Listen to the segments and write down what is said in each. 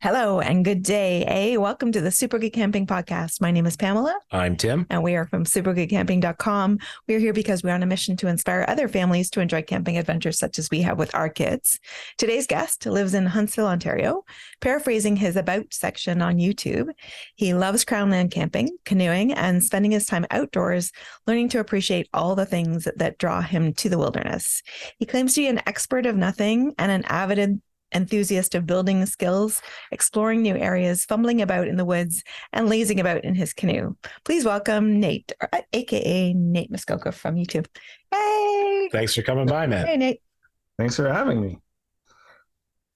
Hello and good day. Hey, welcome to the Super Good Camping Podcast. My name is Pamela. I'm Tim. And we are from supergoodcamping.com. We are here because we're on a mission to inspire other families to enjoy camping adventures such as we have with our kids. Today's guest lives in Huntsville, Ontario. Paraphrasing his About section on YouTube, he loves Crownland camping, canoeing, and spending his time outdoors, learning to appreciate all the things that draw him to the wilderness. He claims to be an expert of nothing and an avid enthusiast of building skills, exploring new areas, fumbling about in the woods, and lazing about in his canoe. Please welcome Nate, aka Nate Muskoka from YouTube. Hey! Thanks for coming by, man. Hey, Nate. Thanks for having me.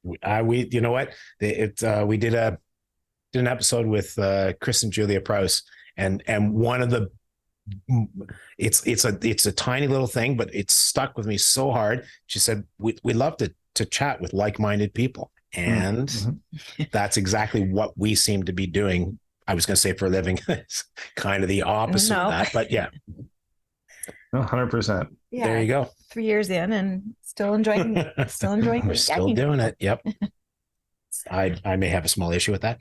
You know what? We did an episode with Chris and Julia Prowse, and one of the it's a tiny little thing, but it stuck with me so hard. She said we love to chat with like-minded people, and that's exactly what we seem to be doing. I was going to say for a living. It's kind of the opposite of that, but yeah. 100%. Yeah, there you go. 3 years in and still enjoying We're still doing it. Yep. I may have a small issue with that.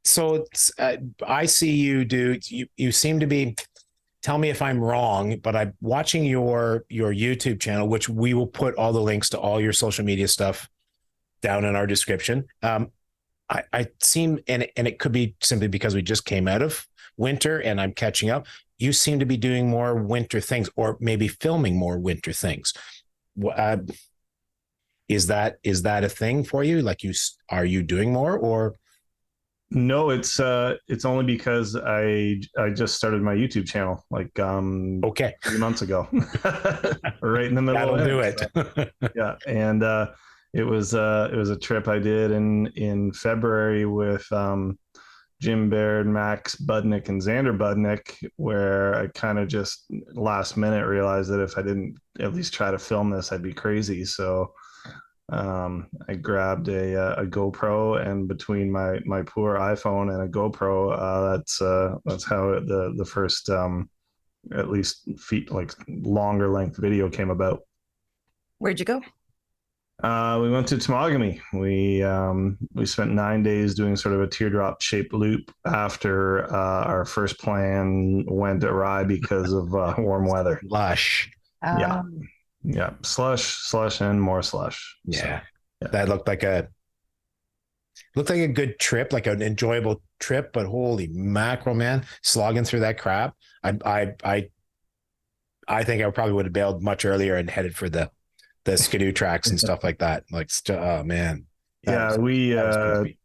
So I see you do. You seem to be. Tell me if I'm wrong, but I'm watching your YouTube channel, which we will put all the links to all your social media stuff down in our description. I seem, and it could be simply because we just came out of winter and I'm catching up. You seem to be doing more winter things, or maybe filming more winter things. Is that a thing for you? Like, are you doing more, or? No, it's only because I just started my YouTube channel like 3 months ago, right in the middle. That'll do it. So, yeah, and it was a trip I did in February with Jim Baird, Max Budnick, and Xander Budnick, where I kind of just last minute realized that if I didn't at least try to film this, I'd be crazy. So I grabbed a GoPro, and between my poor iPhone and a GoPro, that's how the first at least longer length video came about. Where'd you go? We went to Temagami. We spent 9 days doing sort of a teardrop shaped loop after our first plan went awry because of warm weather. Lush. Yeah, slush, and more slush. Yeah. So, yeah. That looked like a good trip, like an enjoyable trip. But holy mackerel, man, slogging through that crap. I think I probably would have bailed much earlier and headed for the skidoo tracks and stuff like that. Like, oh man. Yeah, to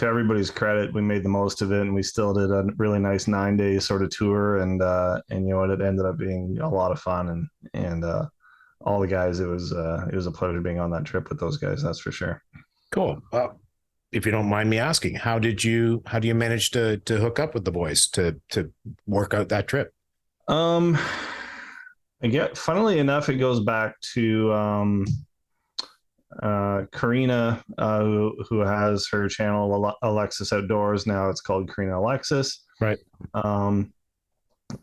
everybody's credit, we made the most of it, and we still did a really nice 9-day sort of tour, and you know what, it ended up being a lot of fun, and all the guys, it was a pleasure being on that trip with those guys. That's for sure. Cool. Well, if you don't mind me asking, how do you manage to hook up with the boys to work out that trip? Funnily enough, it goes back to Karina, who has her channel Alexis Outdoors. Now it's called Karina Alexis. Right.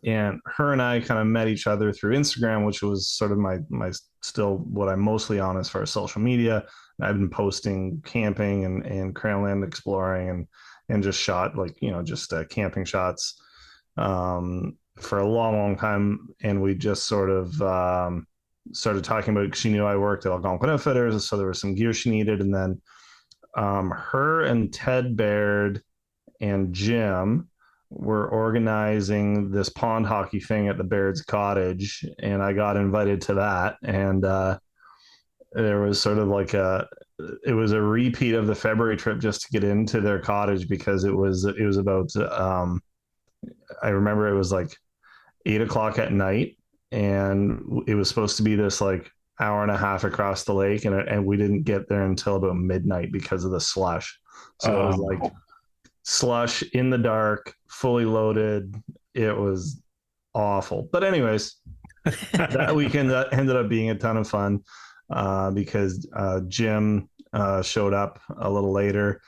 And her and I kind of met each other through Instagram, which was sort of my still what I'm mostly on as far as social media. I've been posting camping and Crownland exploring and just shot camping shots for a long time. And we just sort of started talking about, she knew I worked at Algonquin Outfitters, so there was some gear she needed. And then her and Ted Baird and Jim were organizing this pond hockey thing at the Baird's cottage, and I got invited to that. And there was sort of like it was a repeat of the February trip just to get into their cottage, because it was about I remember it was like 8:00 at night, and it was supposed to be this like hour and a half across the lake, and we didn't get there until about midnight because of the slush. So it was like slush in the dark, fully loaded. It was awful. But anyways, that weekend that ended up being a ton of fun because Jim showed up a little later.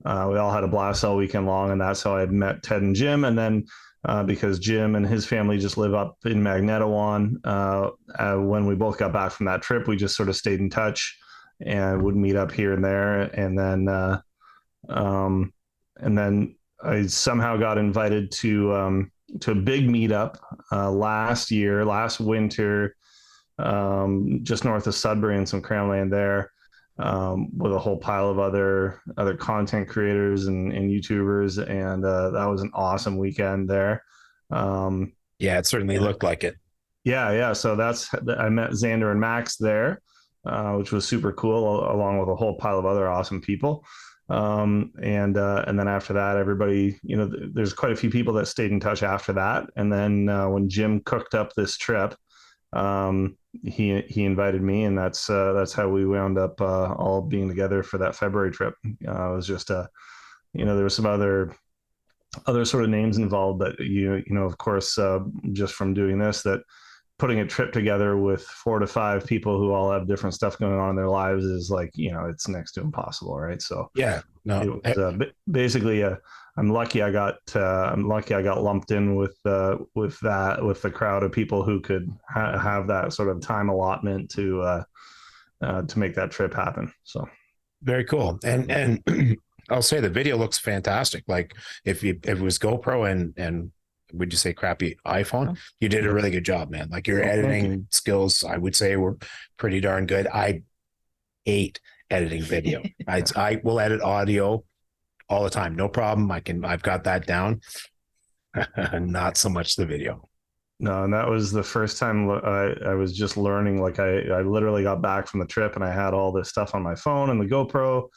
We all had a blast all weekend long, and that's how I had met Ted and Jim. And then because Jim and his family just live up in Magnetawan, when we both got back from that trip, we just sort of stayed in touch. and would meet up here and there. And then I somehow got invited to a big meetup last winter, just north of Sudbury and some crown land there, with a whole pile of other content creators and YouTubers. And that was an awesome weekend there. Yeah, it certainly looked like it. Yeah. So I met Xander and Max there, which was super cool, along with a whole pile of other awesome people. And then after that, everybody, there's quite a few people that stayed in touch after that. And then when Jim cooked up this trip, he invited me, and that's how we wound up all being together for that February trip. It was just there were some other sort of names involved, but of course, just from doing this, that putting a trip together with 4 to 5 people who all have different stuff going on in their lives is like, it's next to impossible. Right. So yeah, no, it was basically I'm lucky I got lumped in with the crowd of people who could have that sort of time allotment to make that trip happen. So very cool. And I'll say the video looks fantastic. Like if it was GoPro and would you say crappy iPhone, you did a really good job, man. Like your editing skills, I would say, were pretty darn good. I hate editing video. I will edit audio all the time. No problem. I've got that down. Not so much the video. No, and that was the first time I was just learning. Like I literally got back from the trip and I had all this stuff on my phone and the GoPro,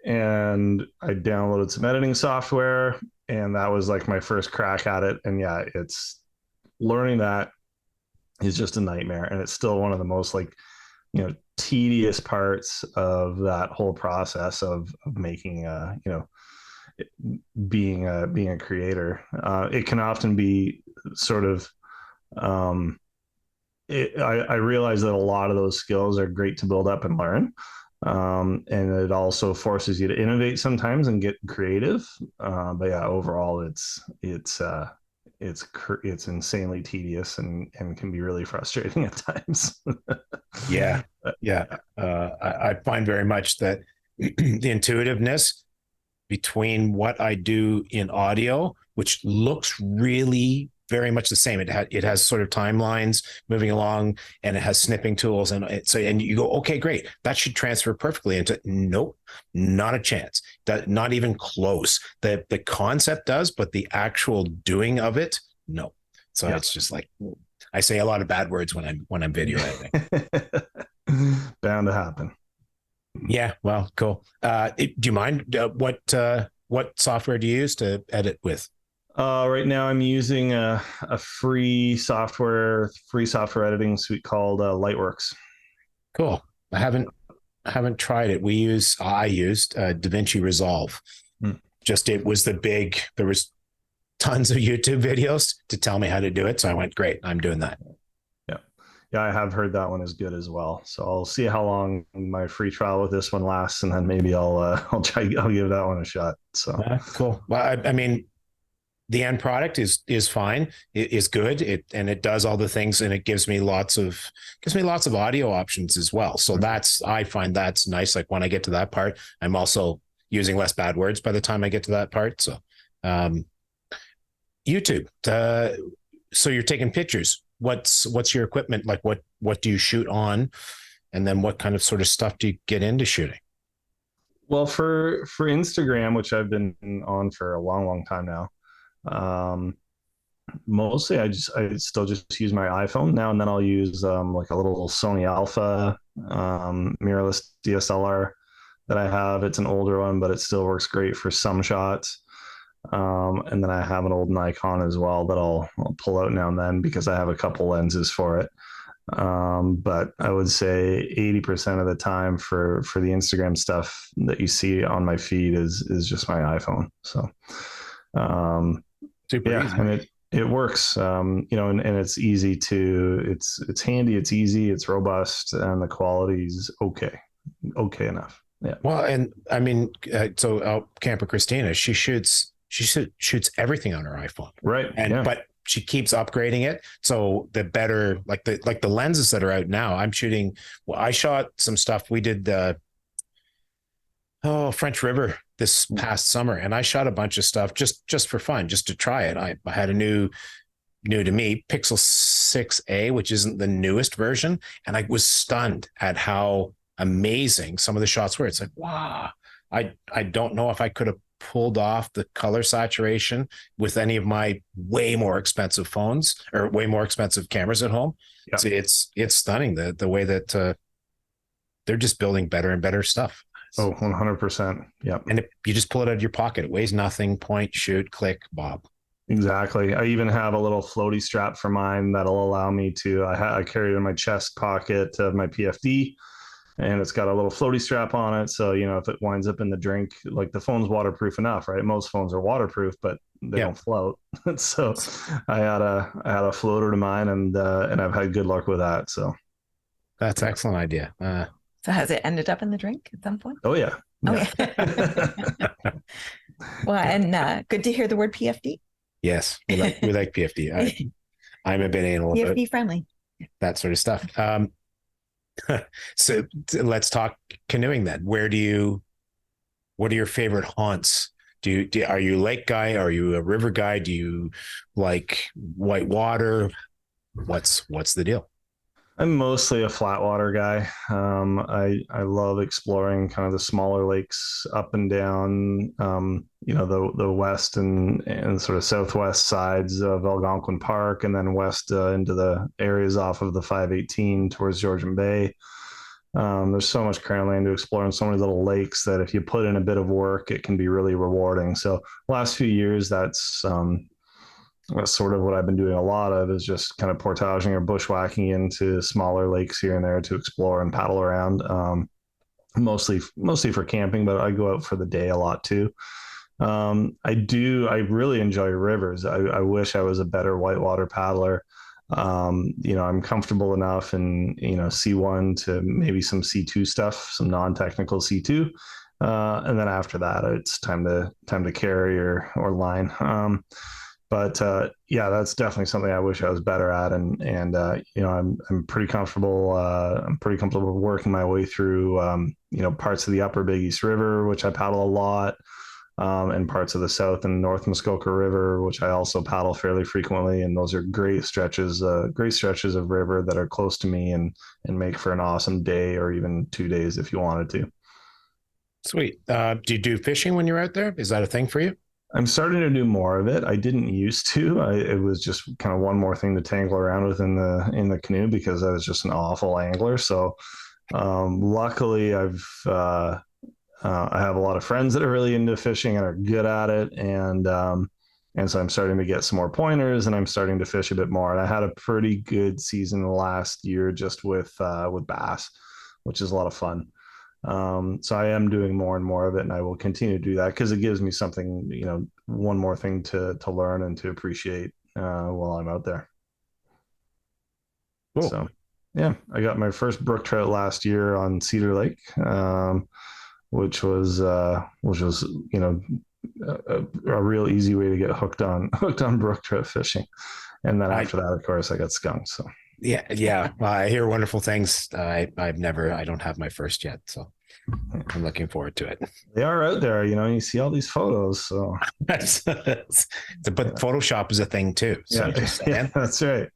and I downloaded some editing software, and that was like my first crack at it. And yeah, it's learning that is just a nightmare. And it's still one of the most tedious parts of that whole process of making, being a creator. It can often be sort of, I realize that a lot of those skills are great to build up and learn. And it also forces you to innovate sometimes and get creative. But yeah, overall it's insanely tedious and can be really frustrating at times. Yeah. I find very much that the intuitiveness between what I do in audio, which looks really very much the same. It has sort of timelines moving along, and it has snipping tools, and you go, okay, great, that should transfer perfectly into. Nope, not a chance. Not even close. The concept does, but the actual doing of it, no. So It's just like, I say a lot of bad words when I'm video editing. Bound to happen. Yeah, well, cool. Do you mind what software do you use to edit with? Right now I'm using a free software editing suite called Lightworks. Cool. I haven't tried it. I used DaVinci Resolve. There was tons of YouTube videos to tell me how to do it. So I went, great, I'm doing that. Yeah, I have heard that one is good as well. So I'll see how long my free trial with this one lasts, and then maybe I'll give that one a shot. So cool. Well, I mean, the end product is fine. It is good. It does all the things, and it gives me lots of audio options as well. So I find that's nice. Like when I get to that part, I'm also using less bad words by the time I get to that part. So, YouTube. So you're taking pictures. What's your equipment like? What do you shoot on, and then what kind of sort of stuff do you get into shooting? Well, for Instagram, which I've been on for a long time now, mostly I still just use my iPhone now, and then I'll use like a little Sony Alpha mirrorless DSLR that I have. It's an older one, but it still works great for some shots. And then I have an old Nikon as well that I'll pull out now and then because I have a couple lenses for it. But I would say 80% of the time for the Instagram stuff that you see on my feed is just my iPhone. So, super easy. And it works, and it's easy it's handy, it's easy, it's robust, and the quality's okay enough. Yeah. Well, and I mean, Camper Christina, she shoots everything on her iPhone. Right. But she keeps upgrading it. So the better, like the lenses that are out now, I shot some stuff. We did French River this past summer, and I shot a bunch of stuff just for fun, just to try it. I had a new to me Pixel 6a, which isn't the newest version, and I was stunned at how amazing some of the shots were. It's like, wow, I don't know if I could have pulled off the color saturation with any of my way more expensive phones or way more expensive cameras at home. Yeah. So it's stunning the way that they're just building better and better stuff. Oh, 100%. Yeah. And you just pull it out of your pocket. It weighs nothing. Point, shoot, click, bob. Exactly. I even have a little floaty strap for mine that'll allow me to, I carry it in my chest pocket of my PFD, and it's got a little floaty strap on it. So, if it winds up in the drink, like the phone's waterproof enough, right? Most phones are waterproof, but they don't float. So I had a floater to mine, and I've had good luck with that. So that's an excellent idea. So has it ended up in the drink at some point? Oh yeah. Oh yeah. Well, and good to hear the word PFD. Yes, we like PFD. I'm a bit anal about PFD friendly. That sort of stuff. So let's talk canoeing then. What are your favorite haunts? Are you a lake guy? Are you a river guy? Do you like white water? What's the deal? I'm mostly a flat water guy. I love exploring kind of the smaller lakes up and down, the west and sort of southwest sides of Algonquin Park, and then west into the areas off of the 518 towards Georgian Bay. There's so much crown land to explore and so many little lakes that if you put in a bit of work, it can be really rewarding. So last few years, that's sort of what I've been doing a lot of, is just kind of portaging or bushwhacking into smaller lakes here and there to explore and paddle around. Mostly for camping, but I go out for the day a lot too. I really enjoy rivers. I wish I was a better whitewater paddler. I'm comfortable enough in, C1 to maybe some C2 stuff, some non-technical C2. And then after that, it's time to carry or line. But that's definitely something I wish I was better at, and I'm pretty comfortable. I'm pretty comfortable working my way through parts of the Upper Big East River, which I paddle a lot, and parts of the South and North Muskoka River, which I also paddle fairly frequently. And those are great stretches of river that are close to me and make for an awesome day or even 2 days if you wanted to. Sweet. Do you do fishing when you're out there? Is that a thing for you? I'm starting to do more of it. I didn't used to. It was just kind of one more thing to tangle around with in the canoe because I was just an awful angler. So luckily, I have a lot of friends that are really into fishing and are good at it, and so I'm starting to get some more pointers, and I'm starting to fish a bit more. And I had a pretty good season last year just with bass, which is a lot of fun. So I am doing more and more of it, and I will continue to do that because it gives me something, one more thing to learn and to appreciate while I'm out there. Cool. So, yeah, I got my first brook trout last year on Cedar Lake, which was a real easy way to get hooked on brook trout fishing. And then after that, of course, I got skunked. So. Yeah. I hear wonderful things. I don't have my first yet, so I'm looking forward to it. They are out there, you see all these photos. So, but Photoshop is a thing too. So that's right.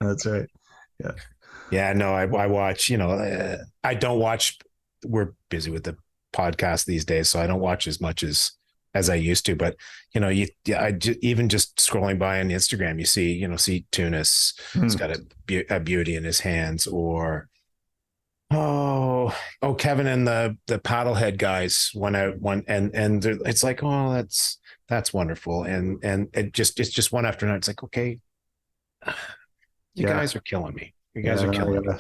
Yeah. Yeah. No, I watch. I don't watch. We're busy with the podcast these days, so I don't watch as much as I used to, but even just scrolling by on Instagram, you see Tunis, he's got a beauty in his hands, or Kevin and the paddlehead guys went out and it's like, oh, that's wonderful, and it's just one after another. It's like, okay, you guys are killing me. You guys are killing me.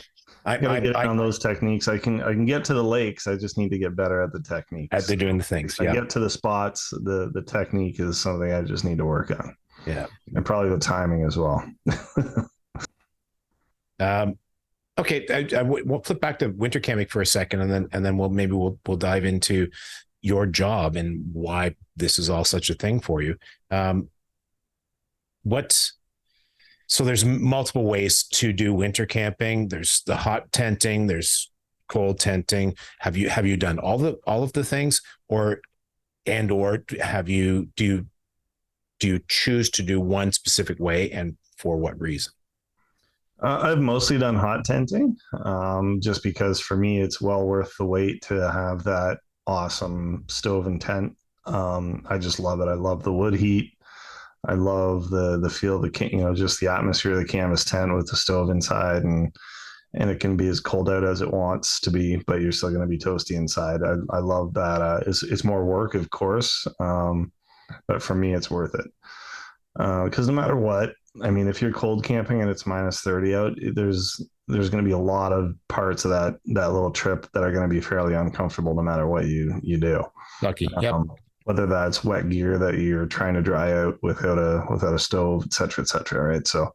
I gotta get on those techniques. I can get to the lakes. I just need to get better at the techniques. At doing the things. I get to the spots. The technique is something I just need to work on. Yeah, and probably the timing as well. Okay, we'll flip back to winter camping for a second, and then we'll dive into your job and why this is all such a thing for you. So there's multiple ways to do winter camping. There's the hot tenting. There's cold tenting? Have you done all of the things, or have you do you choose to do one specific way, and for what reason? I've mostly done hot tenting, just because for me it's well worth the wait to have that awesome stove and tent. I just love it. I love the wood heat. I love the feel of just the atmosphere of the canvas tent with the stove inside, and it can be as cold out as it wants to be, but you're still going to be toasty inside. I love that. It's more work, of course, but for me, it's worth it. Because no matter what, I mean, if you're cold camping and it's minus 30 out, there's going to be a lot of parts of that little trip that are going to be fairly uncomfortable no matter what you do. Lucky. Yep. Whether that's wet gear that you're trying to dry out without a stove, et cetera, right? So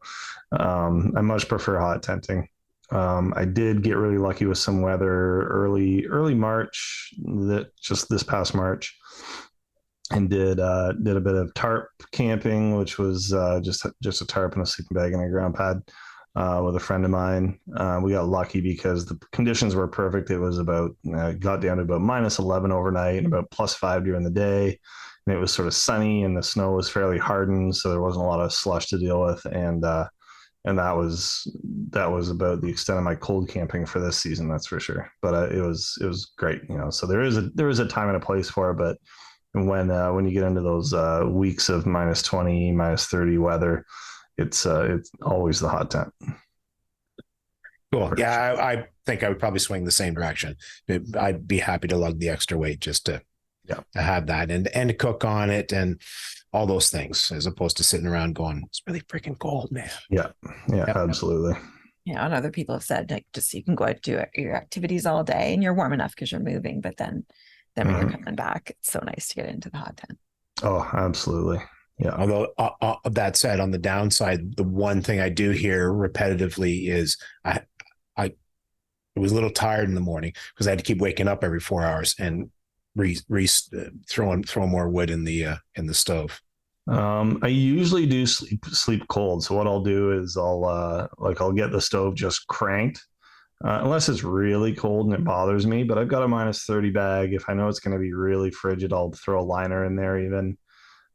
I much prefer hot tenting. I did get really lucky with some weather early March, just this past March, and did a bit of tarp camping, which was just a tarp and a sleeping bag and a ground pad with a friend of mine. We got lucky because the conditions were perfect. It was got down to about minus 11 overnight and about plus 5 during the day. And it was sort of sunny and the snow was fairly hardened, so there wasn't a lot of slush to deal with. And that was about the extent of my cold camping for this season, that's for sure. But it was great, So there is a time and a place for it, but when you get into those weeks of minus 20, minus 30 weather, it's always the hot tent. Cool. Yeah, I think I would probably swing the same direction. I'd be happy to lug the extra weight just to have that and to cook on it and all those things, as opposed to sitting around going, it's really freaking cold, man. Yeah, absolutely. Yeah, and other people have said, like, just you can go out and do your activities all day and you're warm enough because you're moving, but then when you're coming back, it's so nice to get into the hot tent. Oh, absolutely. Yeah. Although that said, on the downside, the one thing I do hear repetitively is I was a little tired in the morning because I had to keep waking up every 4 hours and throwing more wood in the stove. I usually do sleep cold. So what I'll do is I'll get the stove just cranked, unless it's really cold and it bothers me. But I've got a minus 30 bag. If I know it's going to be really frigid, I'll throw a liner in there even.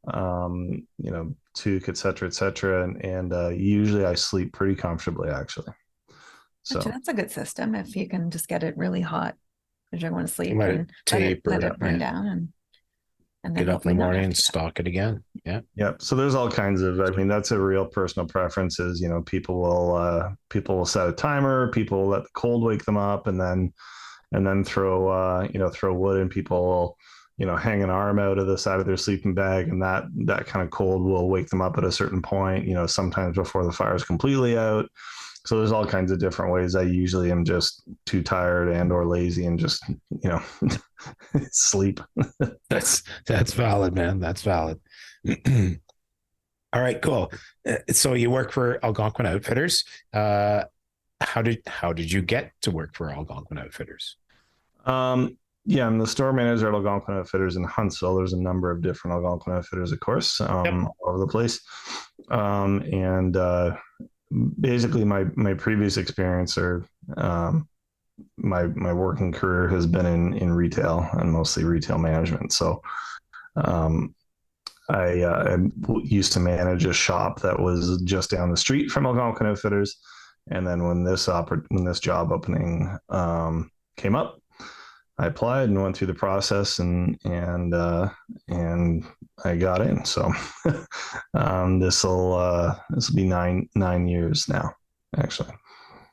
Toque, et cetera. And usually I sleep pretty comfortably, actually. So actually, that's a good system if you can just get it really hot as you're going to sleep and let it burn down and then get up in the morning and stock it again. Yeah. Yep. So there's all kinds of, that's a real personal preferences. People will set a timer, people will let the cold wake them up and then throw wood, and people will, hang an arm out of the side of their sleeping bag, and that kind of cold will wake them up at a certain point, sometimes before the fire is completely out. So there's all kinds of different ways. I usually am just too tired and or lazy and just, sleep. That's valid, man. That's valid. All right, cool. So you work for Algonquin Outfitters. How did you get to work for Algonquin Outfitters? Yeah, I'm the store manager at Algonquin Outfitters in Huntsville. There's a number of different Algonquin Outfitters, of course, all over the place. And basically my previous experience or my working career has been in retail and mostly retail management. So I used to manage a shop that was just down the street from Algonquin Outfitters. And then when this job opening came up, I applied and went through the process and I got in. So this will be nine years now, actually.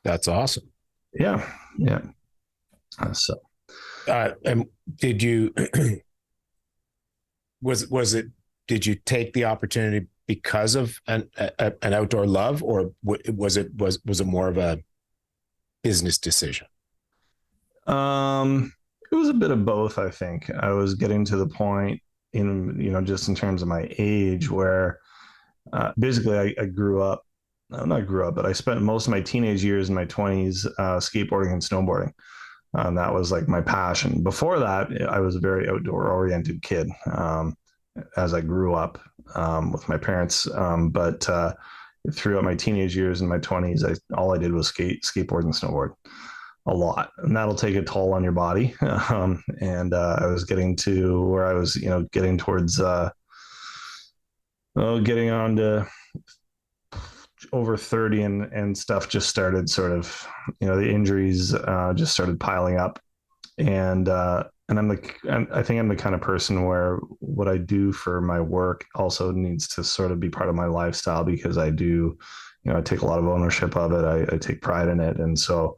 That's awesome. Yeah. So, and did you did you take the opportunity because of an outdoor love, or was it more of a business decision? It was a bit of both, I think. I was getting to the point just in terms of my age where basically I grew up, not grew up, but I spent most of my teenage years in my 20s skateboarding and snowboarding. That was like my passion. Before that, I was a very outdoor oriented kid as I grew up with my parents. But throughout my teenage years and my 20s, all I did was skateboard and snowboard. a lot, and that'll take a toll on your body. And I was getting to where I was, getting towards, getting on to over 30, and stuff just started sort of, the injuries just started piling up. And I think I'm the kind of person where what I do for my work also needs to sort of be part of my lifestyle, because I do, I take a lot of ownership of it. I take pride in it. And so,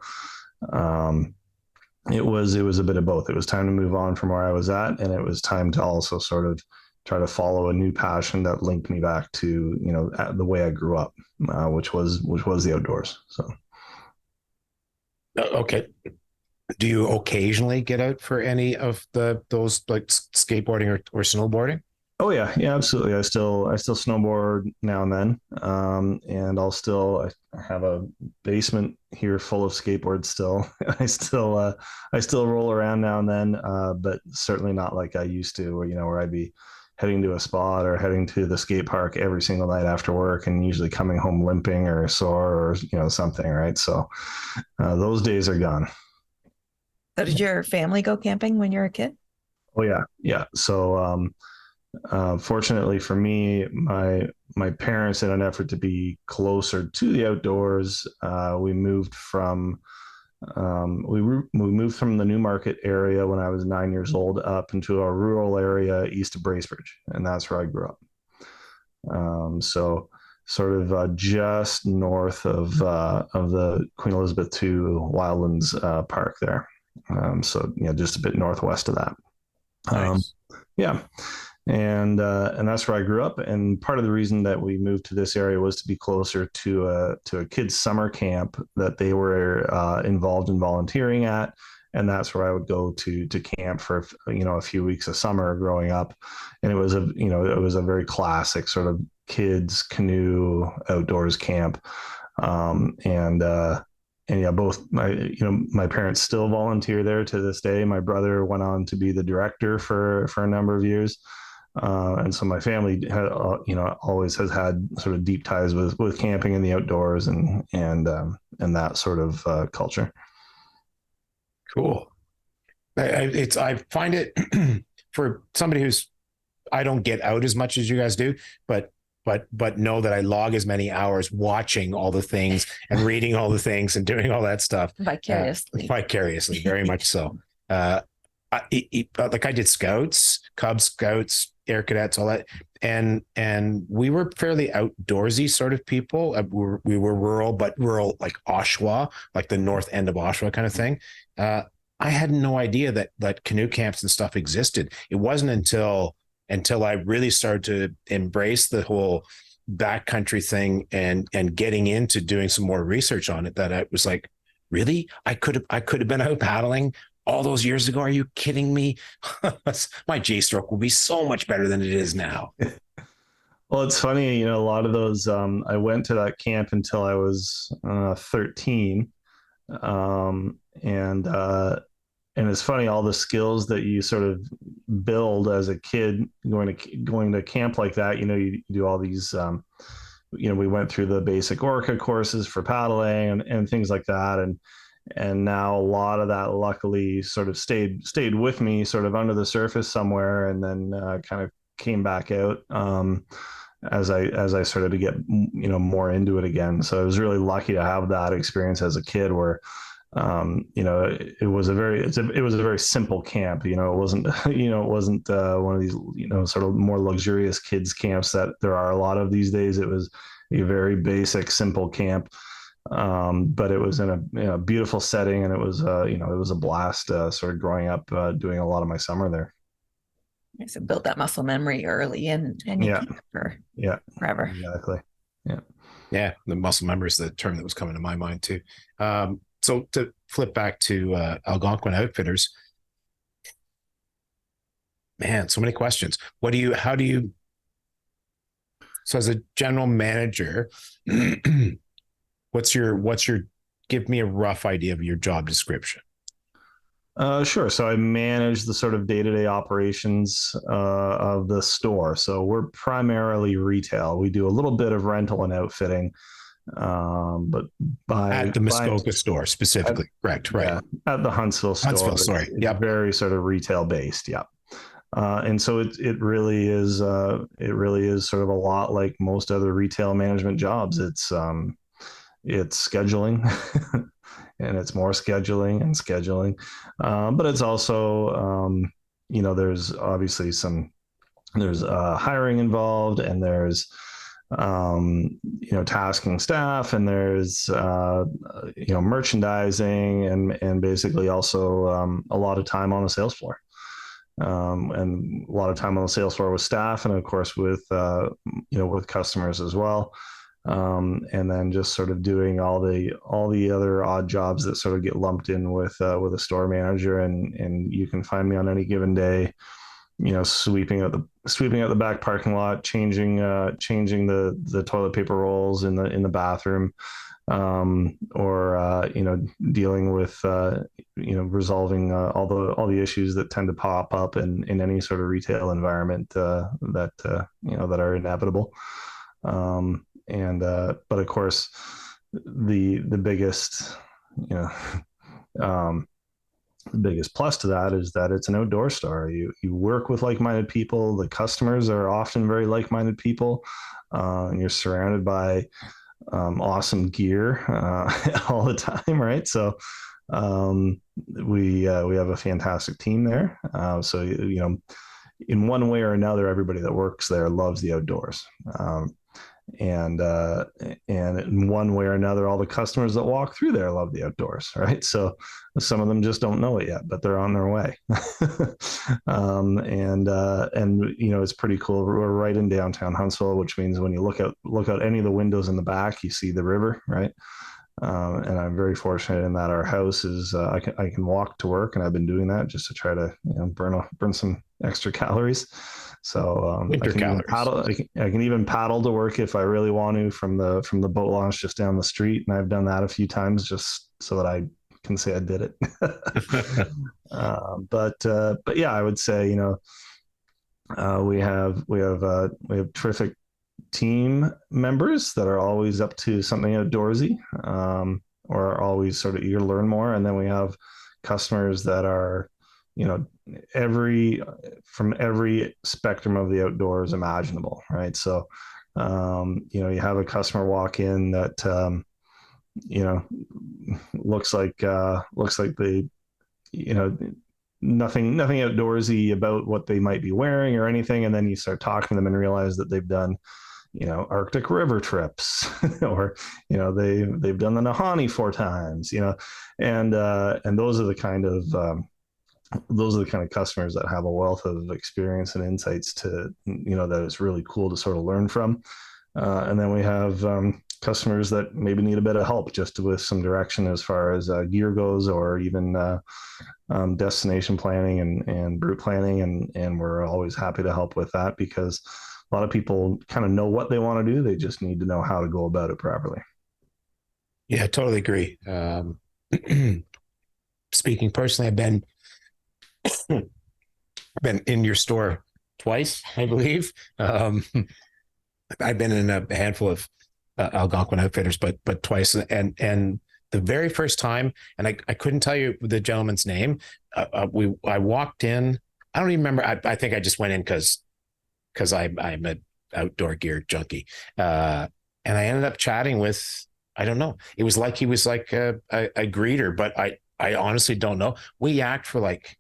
it was a bit of both. It was time to move on from where I was at, and it was time to also sort of try to follow a new passion that linked me back to, the way I grew up, which was the outdoors. So. Okay. Do you occasionally get out for any of those like skateboarding or snowboarding? Oh yeah, absolutely. I still snowboard now and then, and I have a basement here full of skateboards. Still, I still roll around now and then, but certainly not like I used to, where I'd be heading to a spot or heading to the skate park every single night after work, and usually coming home limping or sore or something. Right, so those days are gone. So did your family go camping when you were a kid? Oh yeah. So. Fortunately for me, my parents, in an effort to be closer to the outdoors, we moved from we moved from the Newmarket area when I was 9 years old up into a rural area east of Bracebridge, and that's where I grew up. So sort of just north of the Queen Elizabeth II Wildlands Park there. So just a bit northwest of that. Nice. Yeah. And that's where I grew up. And part of the reason that we moved to this area was to be closer to a kids' summer camp that they were involved in volunteering at. And that's where I would go to camp for a few weeks of summer growing up. And it was a very classic sort of kids canoe outdoors camp. And yeah, both my parents still volunteer there to this day. My brother went on to be the director for a number of years. And so my family had, always has had sort of deep ties with camping in the outdoors and that sort of culture. Cool. I find it for somebody I don't get out as much as you guys do, but know that I log as many hours watching all the things and reading all the things and doing all that stuff vicariously, very much so. Like I did scouts, Cub Scouts, Air Cadets, all that. And we were fairly outdoorsy sort of people. We were rural, but rural like Oshawa, like the north end of Oshawa kind of thing. I had no idea that canoe camps and stuff existed. It wasn't until I really started to embrace the whole backcountry thing and getting into doing some more research on it that I was like, really? I could have been out paddling all those years ago. Are you kidding me? My J-stroke will be so much better than it is now. Well, it's funny, a lot of those, I went to that camp until I was 13. And it's funny, all the skills that you sort of build as a kid going to camp like that, you do all these, we went through the basic Orca courses for paddling and things like that. And now a lot of that luckily sort of stayed with me sort of under the surface somewhere, and then kind of came back out as I started to get, more into it again. So I was really lucky to have that experience as a kid where, it was a very simple camp. It wasn't one of these, sort of more luxurious kids camps that there are a lot of these days. It was a very basic, simple camp. But it was in a beautiful setting, and it was a blast, sort of growing up, doing a lot of my summer there. So build that muscle memory early and you keep it for forever. Exactly. Yeah. The muscle memory is the term that was coming to my mind too. So to flip back to Algonquin Outfitters, man, so many questions. So as a general manager, what's your give me a rough idea of your job description? Sure. So I manage the sort of day-to-day operations of the store. So we're primarily retail. We do a little bit of rental and outfitting, But at the Muskoka store specifically, correct? Right. Yeah, at the Huntsville store. Huntsville, sorry. It's very sort of retail based. Yeah. And so it really is sort of a lot like most other retail management jobs. It's scheduling and it's more scheduling and scheduling. But it's also, there's obviously there's hiring involved, and there's, tasking staff, and there's, merchandising, and basically also a lot of time on the sales floor. And a lot of time on the sales floor with staff, and of course with customers as well. And then just sort of doing all the other odd jobs that sort of get lumped in with a store manager. And you can find me on any given day, sweeping out the back parking lot, changing the toilet paper rolls in the bathroom, or dealing with resolving all the issues that tend to pop up in any sort of retail environment that are inevitable. But of course, the biggest the biggest plus to that is that it's an outdoor store. You work with like-minded people. The customers are often very like-minded people, and you're surrounded by awesome gear all the time, right? So we have a fantastic team there. So in one way or another, everybody that works there loves the outdoors. And in one way or another, all the customers that walk through there love the outdoors, right? So some of them just don't know it yet, but they're on their way. It's pretty cool. We're right in downtown Huntsville, which means when you look out any of the windows in the back, you see the river, right? And I'm very fortunate in that our house is I can walk to work, and I've been doing that just to try to burn some extra calories. So I can even paddle to work if I really want to from the boat launch just down the street, and I've done that a few times just so that I can say I did it. But yeah, I would say we have terrific team members that are always up to something outdoorsy, or are always sort of eager to learn more, and then we have customers that are from every spectrum of the outdoors imaginable, right? So you have a customer walk in that looks like they nothing outdoorsy about what they might be wearing or anything, and then you start talking to them and realize that they've done Arctic river trips, or they've done the Nahani 4 times, and those are the kind of customers that have a wealth of experience and insights to that is really cool to sort of learn from. And then we have customers that maybe need a bit of help just with some direction as far as gear goes, or even destination planning and route planning, and we're always happy to help with that, because a lot of people kind of know what they want to do. They just need to know how to go about it properly. Yeah, I totally agree. Speaking personally, I've been in your store twice, I believe. I've been in a handful of Algonquin outfitters, but twice. And the very first time, and I couldn't tell you the gentleman's name. I walked in. I don't even remember. I think I just went in because I'm an outdoor gear junkie. And I ended up chatting with, I don't know. It was like he was like a greeter, but I honestly don't know. We yacked for like,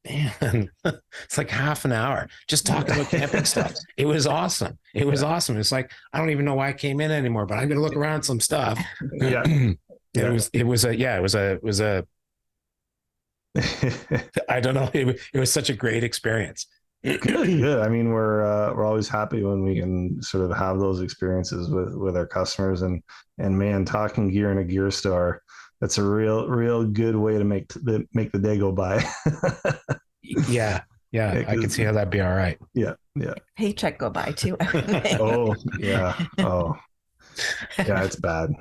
man, it's like half an hour just talking about camping stuff. It was awesome. Awesome. It's like, I don't even know why I came in anymore, but I'm going to look around some stuff. Yeah. It was a I don't know. It was such a great experience. Good. I mean, we're always happy when we can sort of have those experiences with our customers, and man, talking gear in a gear store, that's a real good way to make the day go by. Yeah. I can see how that'd be all right. Yeah. Paycheck go by too. Oh yeah. Oh yeah. It's bad.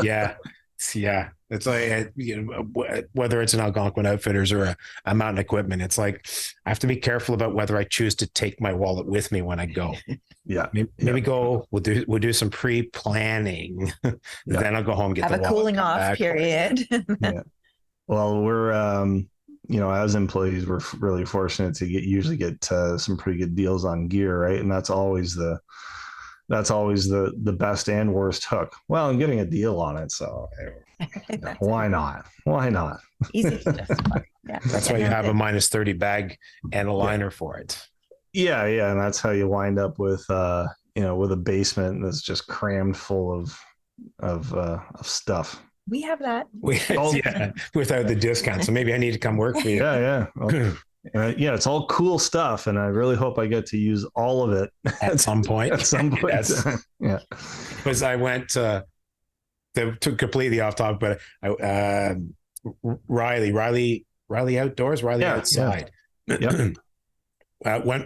Yeah. Yeah, it's like whether it's an Algonquin Outfitters or a Mountain Equipment, it's like I have to be careful about whether I choose to take my wallet with me when I go. Yeah, maybe go. We'll do some pre-planning. Then I'll go home, get have the a wallet, cooling off back. period. Yeah. Well, we're as employees, we're really fortunate to usually get some pretty good deals on gear, right? And that's always the best and worst hook. Well, I'm getting a deal on it, so why not? Why not? Easy to justify. Yeah. That's why you have a -30 bag and a liner for it. Yeah, and that's how you wind up with with a basement that's just crammed full of stuff. We have that. Yeah, without the discount. So maybe I need to come work for you. Yeah. Well, it's all cool stuff, and I really hope I get to use all of it at some point. Yes. Yeah. Because I went to completely off topic, but Riley Outdoors, Riley Outside. Yeah.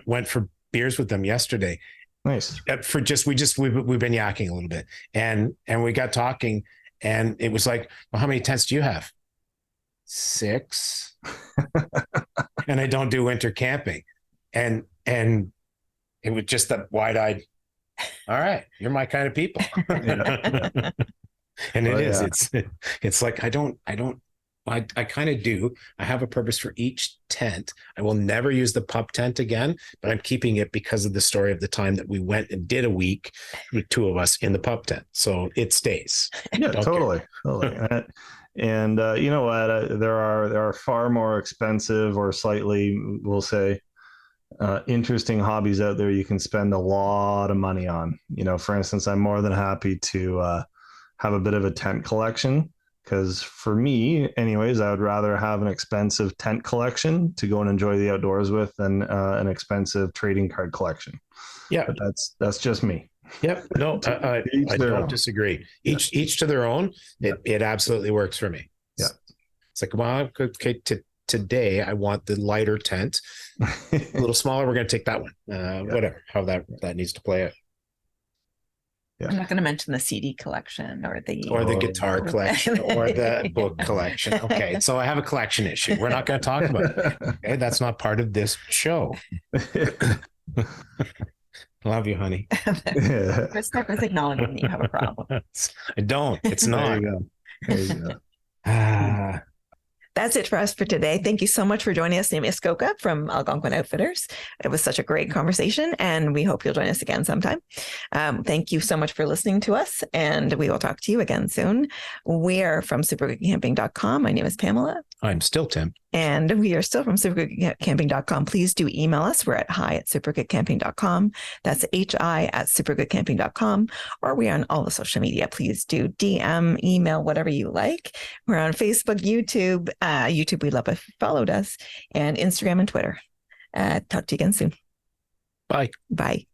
Went for beers with them yesterday. Nice. We've been yakking a little bit, and we got talking, and it was like, well, how many tents do you have? 6. And I don't do winter camping, and it was just that wide-eyed. All right, you're my kind of people. And it is. It's like I kind of do. I have a purpose for each tent. I will never use the pup tent again, but I'm keeping it because of the story of the time that we went and did a week with 2 of us in the pup tent. So it stays. Yeah, totally. And you know what? There are far more expensive or slightly, we'll say, interesting hobbies out there you can spend a lot of money on. For instance, I'm more than happy to have a bit of a tent collection, because for me, anyways, I would rather have an expensive tent collection to go and enjoy the outdoors with than an expensive trading card collection. Yeah, but that's just me. Yep. No, I don't disagree. Each to their own. It absolutely works for me. Yeah. It's like, well, okay, today I want the lighter tent, a little smaller. We're going to take that one. Whatever, how that needs to play out. Yeah. I'm not going to mention the CD collection or the guitar collection or the book collection. Okay, so I have a collection issue. We're not going to talk about it. Okay, that's not part of this show. Love you, honey. Christopher is acknowledging that you have a problem. I don't. It's not. There you go. That's it for us for today. Thank you so much for joining us in Muskoka from Algonquin Outfitters. It was such a great conversation, and we hope you'll join us again sometime. Thank you so much for listening to us, and we will talk to you again soon. We're from supergoodcamping.com. My name is Pamela. I'm still Tim. And we are still from supergoodcamping.com. Please do email us. We're at hi@supergoodcamping.com. That's hi@supergoodcamping.com. Or we are on all the social media. Please do DM, email, whatever you like. We're on Facebook, YouTube. YouTube, we'd love if you followed us. And Instagram and Twitter. Talk to you again soon. Bye. Bye.